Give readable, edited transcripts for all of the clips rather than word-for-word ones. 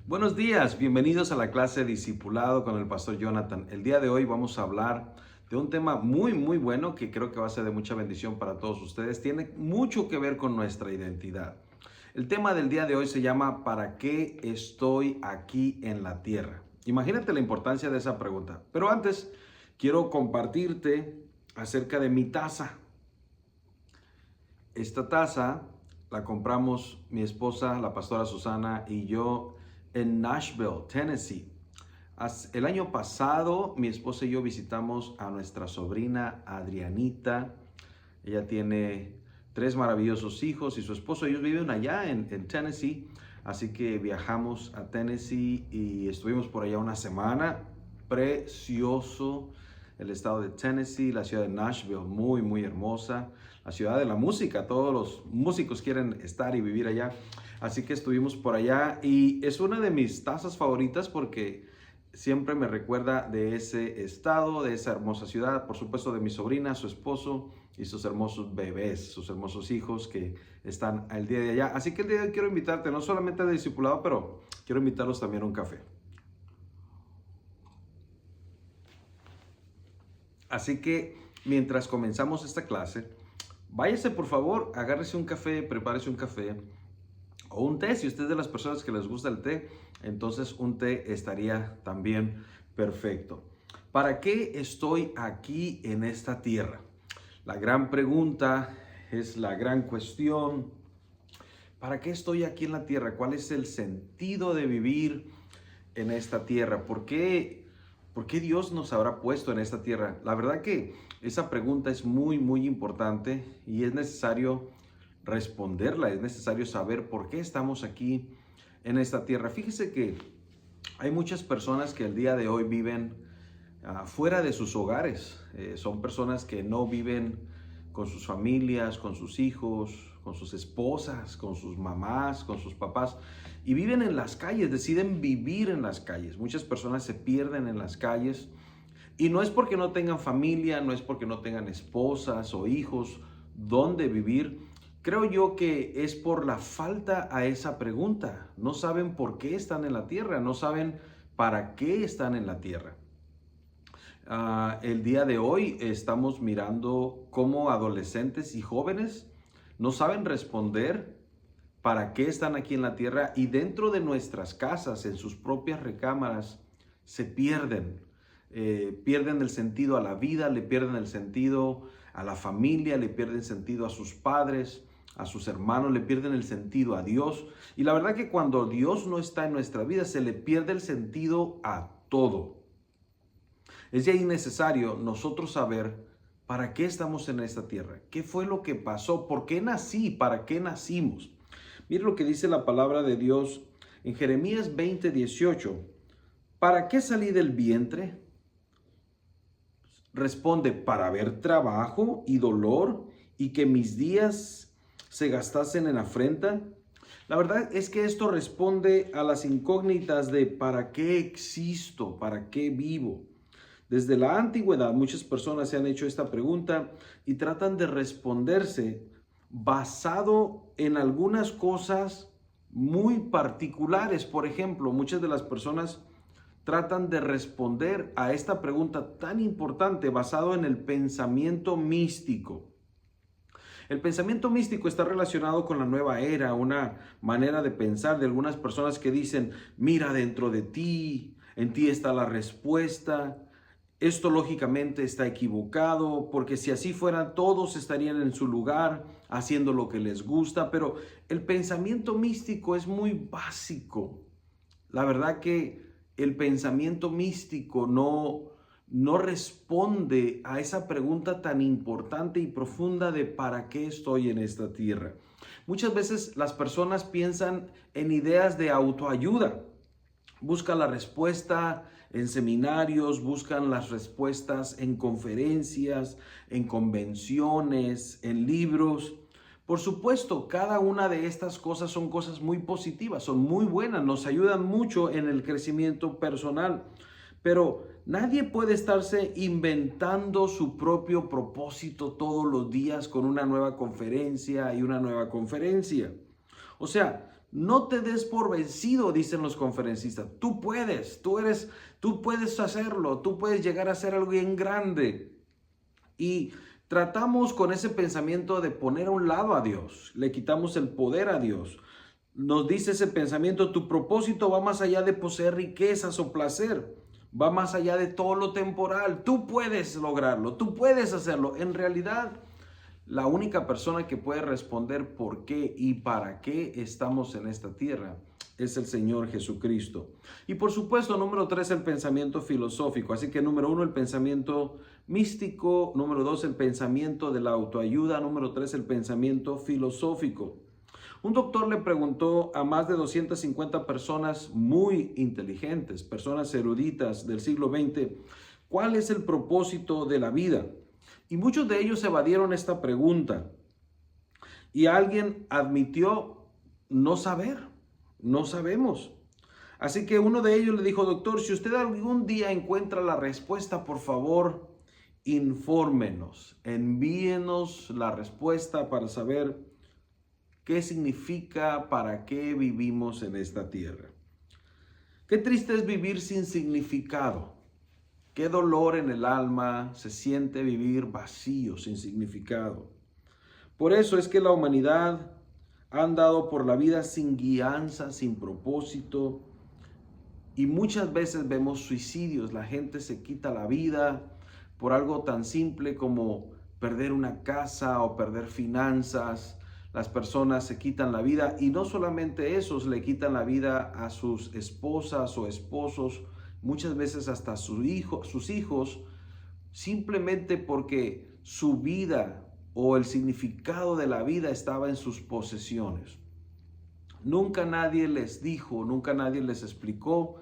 Buenos días, bienvenidos a la clase de Discipulado con el Pastor Jonathan. El día de hoy vamos a hablar de un tema muy bueno que creo que va a ser de mucha bendición para todos ustedes. Tiene mucho que ver con nuestra identidad. El tema del día de hoy se llama ¿para qué estoy aquí en la tierra? Imagínate la importancia de esa pregunta. Pero antes quiero compartirte acerca de mi taza. Esta taza la compramos mi esposa, la pastora Susana y yo en Nashville, Tennessee. El año pasado mi esposa y yo visitamos a nuestra sobrina Adrianita. Ella tiene 3 maravillosos hijos y su esposo, ellos viven allá en Tennessee. Así que viajamos a Tennessee y estuvimos por allá una semana. Precioso el estado de Tennessee, la ciudad de Nashville, muy hermosa. La ciudad de la música, todos los músicos quieren estar y vivir allá. Así que estuvimos por allá y es una de mis tazas favoritas porque siempre me recuerda de ese estado, de esa hermosa ciudad, por supuesto de mi sobrina, su esposo y sus hermosos bebés, sus hermosos hijos que están al día de allá. Así que el día de hoy quiero invitarte no solamente a discipulado, pero quiero invitarlos también a un café. Así que mientras comenzamos esta clase, váyase por favor, agárrese un café, prepárese un café o un té. Si usted es de las personas que les gusta el té, entonces un té estaría también perfecto. ¿Para qué estoy aquí en esta tierra? La gran pregunta es la gran cuestión. ¿Para qué estoy aquí en la tierra? ¿Cuál es el sentido de vivir en esta tierra? ¿Por qué Dios nos habrá puesto en esta tierra? La verdad que esa pregunta es muy importante y es necesario responderla, es necesario saber por qué estamos aquí en esta tierra. Fíjese que hay muchas personas que el día de hoy viven fuera de sus hogares. Son personas que no viven con sus familias, con sus hijos, con sus esposas, con sus mamás, con sus papás, y viven en las calles, deciden vivir en las calles. Muchas personas se pierden en las calles y no es porque no tengan familia, no es porque no tengan esposas o hijos donde vivir. Creo yo que es por la falta a esa pregunta. No saben por qué están en la tierra, no saben para qué están en la tierra. El día de hoy estamos mirando cómo adolescentes y jóvenes no saben responder para qué están aquí en la tierra y dentro de nuestras casas, en sus propias recámaras, se pierden. Pierden el sentido a la vida, le pierden el sentido a la familia, le pierden sentido a sus padres, a sus hermanos, le pierden el sentido a Dios. Y la verdad que cuando Dios no está en nuestra vida, se le pierde el sentido a todo. Es de ahí necesario nosotros saber para qué estamos en esta tierra, qué fue lo que pasó, por qué nací, para qué nacimos. Mire lo que dice la palabra de Dios en Jeremías 20:18. ¿Para qué salí del vientre? Responde, para ver trabajo y dolor y que mis días se gastasen en afrenta. La verdad es que esto responde a las incógnitas de ¿para qué existo? ¿Para qué vivo? Desde la antigüedad muchas personas se han hecho esta pregunta y tratan de responderse basado en algunas cosas muy particulares. Por ejemplo, muchas de las personas tratan de responder a esta pregunta tan importante basado en el pensamiento místico. El pensamiento místico está relacionado con la nueva era, una manera de pensar de algunas personas que dicen, mira dentro de ti, en ti está la respuesta. Esto lógicamente está equivocado, porque si así fueran, todos estarían en su lugar haciendo lo que les gusta, pero el pensamiento místico es muy básico. La verdad que el pensamiento místico no responde a esa pregunta tan importante y profunda de ¿para qué estoy en esta tierra? Muchas veces las personas piensan en ideas de autoayuda. Buscan la respuesta en seminarios, buscan las respuestas en conferencias, en convenciones, en libros. Por supuesto, cada una de estas cosas son cosas muy positivas, son muy buenas, nos ayudan mucho en el crecimiento personal. Pero nadie puede estarse inventando su propio propósito todos los días con una nueva conferencia y una nueva conferencia. O sea, No te des por vencido, dicen los conferencistas. Tú puedes, tú puedes hacerlo, tú puedes llegar a ser alguien grande. Y tratamos con ese pensamiento de poner a un lado a Dios. Le quitamos el poder a Dios. Nos dice ese pensamiento, tu propósito va más allá de poseer riquezas o placer. Va más allá de todo lo temporal. Tú puedes lograrlo, tú puedes hacerlo. En realidad, la única persona que puede responder por qué y para qué estamos en esta tierra es el Señor Jesucristo. Y por supuesto, número 3, el pensamiento filosófico. Así que número 1, el pensamiento místico. Número 2, el pensamiento de la autoayuda. Número 3, el pensamiento filosófico. Un doctor le preguntó a más de 250 personas muy inteligentes, personas eruditas del siglo XX, ¿cuál es el propósito de la vida? Y muchos de ellos evadieron esta pregunta. Y alguien admitió no saber, no sabemos. Así que uno de ellos le dijo, doctor, si usted algún día encuentra la respuesta, por favor, infórmenos, envíenos la respuesta para saber qué significa, para qué vivimos en esta tierra. Qué triste es vivir sin significado. Qué dolor en el alma se siente vivir vacío, sin significado. Por eso es que la humanidad ha andado por la vida sin guianza, sin propósito. Y muchas veces vemos suicidios. La gente se quita la vida por algo tan simple como perder una casa o perder finanzas. Las personas se quitan la vida y no solamente esos, le quitan la vida a sus esposas o esposos, muchas veces hasta a sus hijos, simplemente porque su vida o el significado de la vida estaba en sus posesiones. Nunca nadie les dijo, nunca nadie les explicó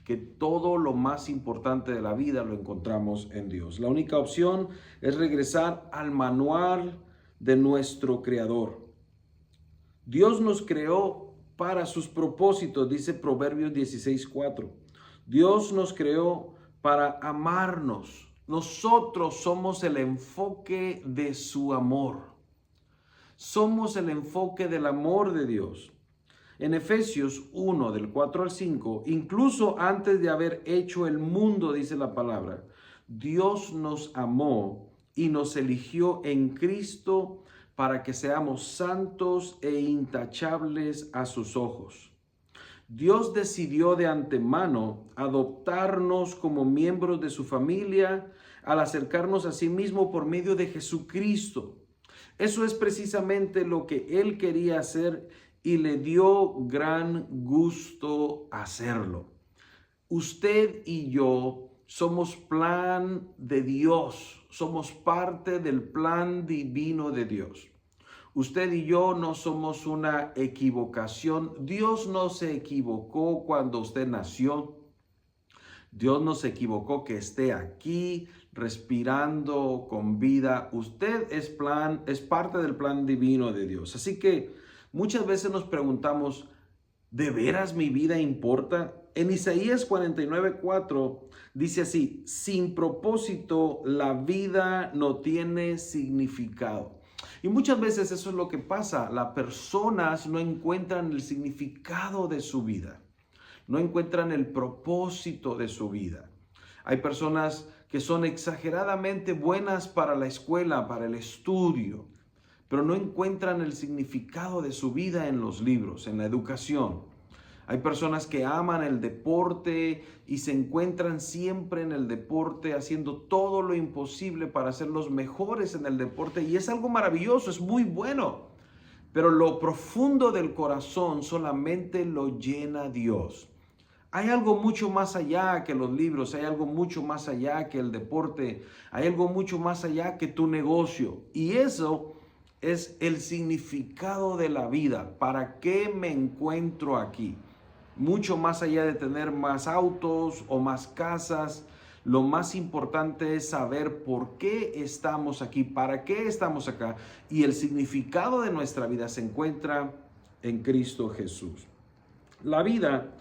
que todo lo más importante de la vida lo encontramos en Dios. La única opción es regresar al manual de nuestro Creador. Dios nos creó para sus propósitos, dice Proverbios 16:4. Dios nos creó para amarnos. Nosotros somos el enfoque de su amor. Somos el enfoque del amor de Dios. En Efesios 1, del 4 al 5, incluso antes de haber hecho el mundo, dice la palabra, Dios nos amó y nos eligió en Cristo para que seamos santos e intachables a sus ojos. Dios decidió de antemano adoptarnos como miembros de su familia al acercarnos a sí mismo por medio de Jesucristo. Eso es precisamente lo que Él quería hacer y le dio gran gusto hacerlo. Usted y yo somos plan de Dios, somos parte del plan divino de Dios. Usted y yo no somos una equivocación. Dios no se equivocó cuando usted nació. Dios no se equivocó que esté aquí respirando con vida. Usted es parte del plan divino de Dios. Así que muchas veces nos preguntamos, ¿de veras mi vida importa? En Isaías 49:4 dice así, sin propósito la vida no tiene significado. Y muchas veces eso es lo que pasa. Las personas no encuentran el significado de su vida. No encuentran el propósito de su vida. Hay personas que son exageradamente buenas para la escuela, para el estudio, pero no encuentran el significado de su vida en los libros, en la educación. Hay personas que aman el deporte y se encuentran siempre en el deporte, haciendo todo lo imposible para ser los mejores en el deporte. Y es algo maravilloso, es muy bueno. Pero lo profundo del corazón solamente lo llena Dios. Hay algo mucho más allá que los libros, hay algo mucho más allá que el deporte, hay algo mucho más allá que tu negocio. Y eso es el significado de la vida. ¿Para qué me encuentro aquí? Mucho más allá de tener más autos o más casas, lo más importante es saber por qué estamos aquí, para qué estamos acá. Y el significado de nuestra vida se encuentra en Cristo Jesús. La vida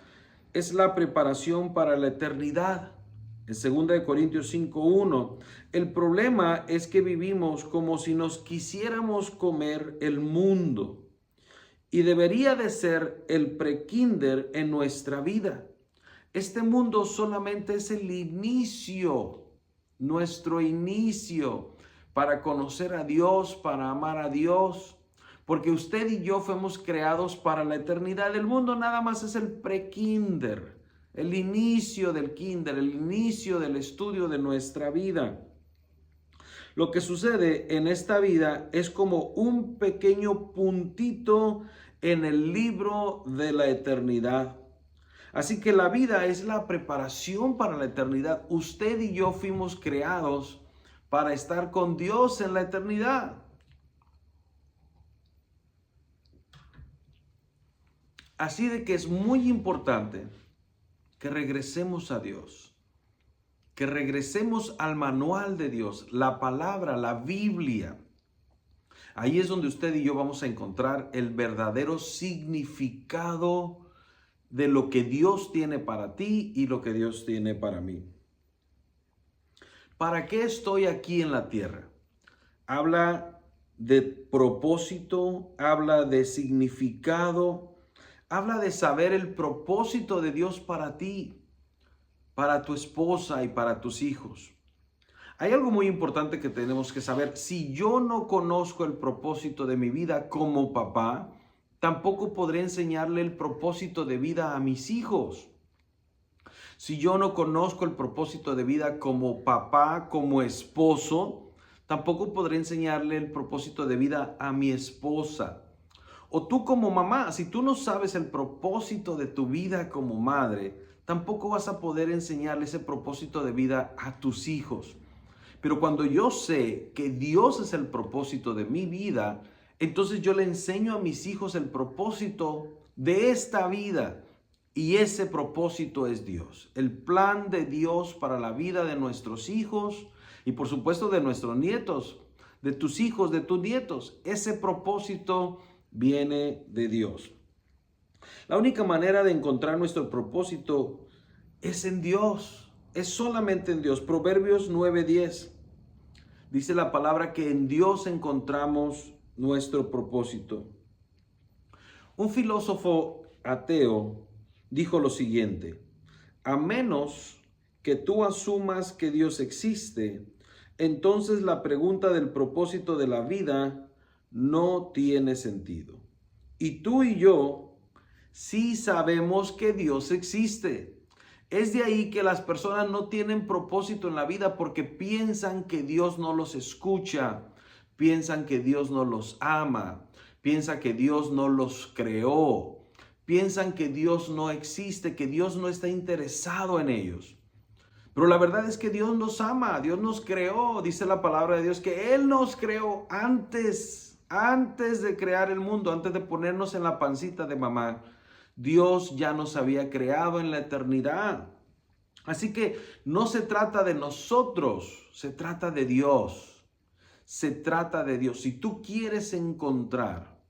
es la preparación para la eternidad. En 2 Corintios 5:1, el problema es que vivimos como si nos quisiéramos comer el mundo. y debería de ser el prekinder en nuestra vida. Este mundo solamente es el inicio, nuestro inicio para conocer a Dios, para amar a Dios, porque usted y yo fuimos creados para la eternidad. El mundo nada más es el prekinder, el inicio del kinder, el inicio del estudio de nuestra vida. Lo que sucede en esta vida es como un pequeño puntito en el libro de la eternidad. Así que la vida es la preparación para la eternidad. Usted y yo fuimos creados para estar con Dios en la eternidad. Así de que es muy importante que regresemos a Dios, que regresemos al manual de Dios, la palabra, la Biblia. Ahí es donde usted y yo vamos a encontrar el verdadero significado de lo que Dios tiene para ti y lo que Dios tiene para mí. ¿Para qué estoy aquí en la tierra? Habla de propósito, habla de significado, habla de saber el propósito de Dios para ti, para tu esposa y para tus hijos. Hay algo muy importante que tenemos que saber. Si yo no conozco el propósito de mi vida como papá, tampoco podré enseñarle el propósito de vida a mis hijos. Si yo no conozco el propósito de vida como papá, como esposo, tampoco podré enseñarle el propósito de vida a mi esposa. O tú como mamá, si tú no sabes el propósito de tu vida como madre, tampoco vas a poder enseñarle ese propósito de vida a tus hijos. Pero cuando yo sé que Dios es el propósito de mi vida, entonces yo le enseño a mis hijos el propósito de esta vida. Y ese propósito es Dios. El plan de Dios para la vida de nuestros hijos y por supuesto de nuestros nietos, de tus hijos, de tus nietos. Ese propósito viene de Dios. La única manera de encontrar nuestro propósito es en Dios. Es solamente en Dios. Proverbios 9:10. Dice la palabra que en Dios encontramos nuestro propósito. Un filósofo ateo dijo lo siguiente: a menos que tú asumas que Dios existe, entonces la pregunta del propósito de la vida no tiene sentido. Y tú y yo sí sabemos que Dios existe. Es de ahí que las personas no tienen propósito en la vida porque piensan que Dios no los escucha, piensan que Dios no los ama, piensan que Dios no los creó, piensan que Dios no existe, que Dios no está interesado en ellos. Pero la verdad es que Dios nos ama, Dios nos creó, dice la palabra de Dios que Él nos creó antes de crear el mundo, antes de ponernos en la pancita de mamá. Dios ya nos había creado en la eternidad. Así que no se trata de nosotros, se trata de Dios. Se trata de Dios. Si tú quieres encontrar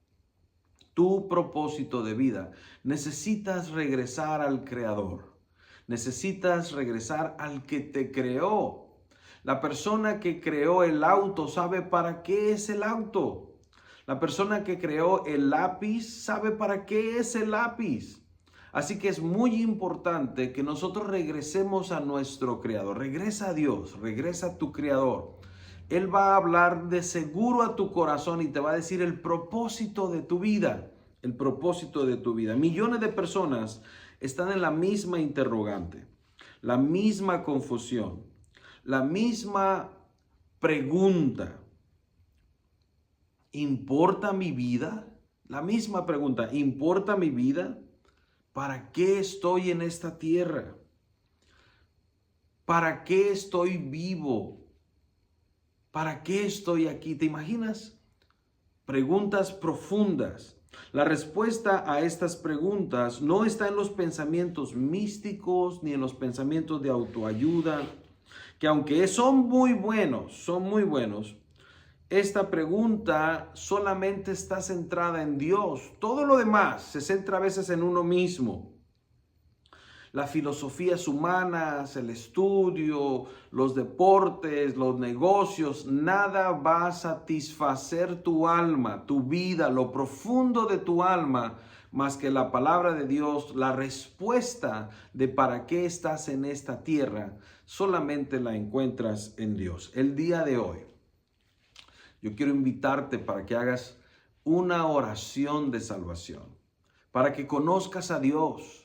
tu propósito de vida, necesitas regresar al Creador. Necesitas regresar al que te creó. La persona que creó el auto sabe para qué es el auto. La persona que creó el lápiz sabe para qué es el lápiz. Así que es muy importante que nosotros regresemos a nuestro Creador. Regresa a Dios, regresa a tu Creador. Él va a hablar de seguro a tu corazón y te va a decir el propósito de tu vida. El propósito de tu vida. Millones de personas están en la misma interrogante, la misma confusión, la misma pregunta. ¿Importa mi vida? La misma pregunta, ¿importa mi vida? ¿Para qué estoy en esta tierra? ¿Para qué estoy vivo? ¿Para qué estoy aquí? ¿Te imaginas? Preguntas profundas. La respuesta a estas preguntas no está en los pensamientos místicos ni en los pensamientos de autoayuda, que aunque son muy buenos, esta pregunta solamente está centrada en Dios. Todo lo demás se centra a veces en uno mismo. las filosofías humanas, el estudio, los deportes, los negocios, nada va a satisfacer tu alma, tu vida, lo profundo de tu alma, más que la palabra de Dios, la respuesta de para qué estás en esta tierra, solamente la encuentras en Dios. El día de hoy, yo quiero invitarte para que hagas una oración de salvación, para que conozcas a Dios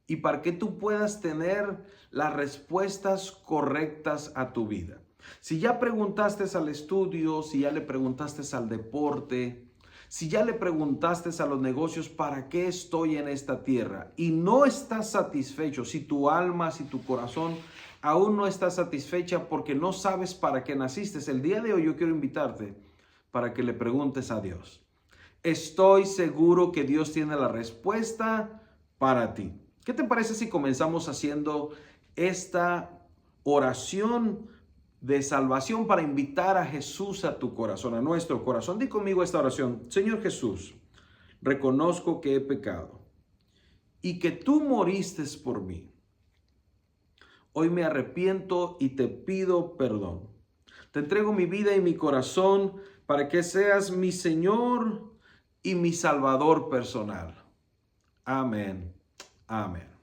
y para que tú puedas tener las respuestas correctas a tu vida. Si ya preguntaste al estudio, si ya le preguntaste al deporte, si ya le preguntaste a los negocios, ¿para qué estoy en esta tierra? Y no estás satisfecho, si tu alma, si tu corazón aún no está satisfecha porque no sabes para qué naciste, el día de hoy yo quiero invitarte para que le preguntes a Dios. Estoy seguro que Dios tiene la respuesta para ti. ¿Qué te parece si comenzamos haciendo esta oración de salvación para invitar a Jesús a tu corazón, a nuestro corazón? Di conmigo esta oración. Señor Jesús, reconozco que he pecado y que tú moriste por mí. Hoy me arrepiento y te pido perdón. Te entrego mi vida y mi corazón para que seas mi Señor y mi Salvador personal. Amén. Amén.